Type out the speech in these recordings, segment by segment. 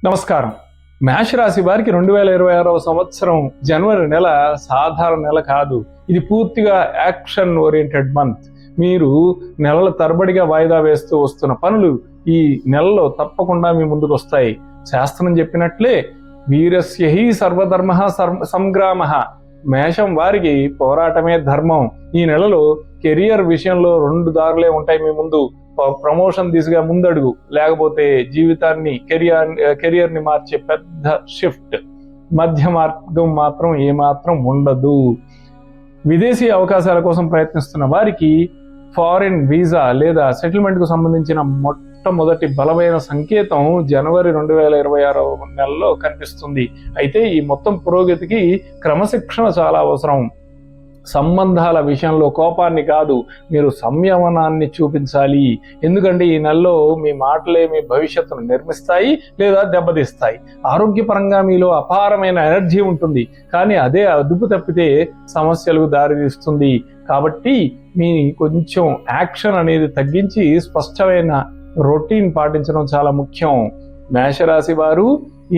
నమస్కారం. మేషరాశి వారికి 2026వ సంవత్సరం జనవరి నెల సాధారణ నెల కాదు. ఇది పూర్తిగా యాక్షన్ ఓరియంటెడ్ మంత్. మీరు నెలల తరబడిగా వాయిదా వేస్తూ వస్తున్న పనులు ఈ నెలలో తప్పకుండా మీ ముందుకు వస్తాయి. శాస్త్రం చెప్పినట్లే వీరస్య హి సర్వధర్మ సంగ్రామ. మేషం వారికి పోరాటమే ధర్మం. ఈ నెలలో కెరియర్ విషయంలో 2 దారులే ఉంటాయి మీ ముందు. ప్రమోషన్ దిశగా ముందడుగు, లేకపోతే జీవితాన్ని కెరియర్ని మార్చే పెద్ద షిఫ్ట్. మధ్య మార్గం మాత్రం ఏమాత్రం ఉండదు. విదేశీ అవకాశాల కోసం ప్రయత్నిస్తున్న వారికి ఫారిన్ వీసా లేదా సెటిల్మెంట్కు సంబంధించిన మొట్టమొదటి బలమైన సంకేతం జనవరి 2026 నెలలో కనిపిస్తుంది. అయితే ఈ మొత్తం పురోగతికి క్రమశిక్షణ చాలా అవసరం. సంబంధాల విషయంలో కోపాన్ని కాదు, మీరు సంయమనాన్ని చూపించాలి. ఎందుకంటే ఈ నెలలో మీ మాటలే మీ భవిష్యత్తును నిర్మిస్తాయి లేదా దెబ్బతీస్తాయి. ఆరోగ్యపరంగా మీలో అపారమైన ఎనర్జీ ఉంటుంది, కానీ అదే అదుపు తప్పితే సమస్యలకు దారితీస్తుంది. కాబట్టి మీ కొంచెం యాక్షన్ అనేది తగ్గించి స్పష్టమైన రొటీన్ పాటించడం చాలా ముఖ్యం. మేషరాశి వారు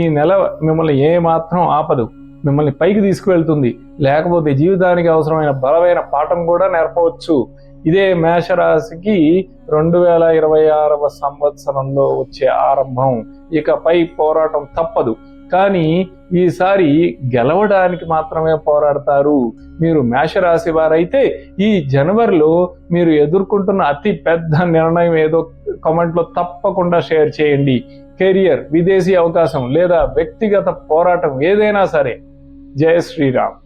ఈ నెల మిమ్మల్ని ఏమాత్రం ఆపదు, మిమ్మల్ని పైకి తీసుకువెళ్తుంది. లేకపోతే జీవితానికి అవసరమైన బలమైన పాఠం కూడా నేర్పవచ్చు. ఇదే మేషరాశికి 2026వ సంవత్సరంలో వచ్చే ఆరంభం. ఇకపై పోరాటం తప్పదు, కానీ ఈసారి గెలవడానికి మాత్రమే పోరాడతారు. మీరు మేషరాశి వారైతే ఈ జనవరిలో మీరు ఎదుర్కొంటున్న అతి పెద్ద నిర్ణయం ఏదో కామెంట్లో తప్పకుండా షేర్ చేయండి. కెరియర్, విదేశీ అవకాశం లేదా వ్యక్తిగత పోరాటం ఏదైనా సరే. జై శ్రీరామ్.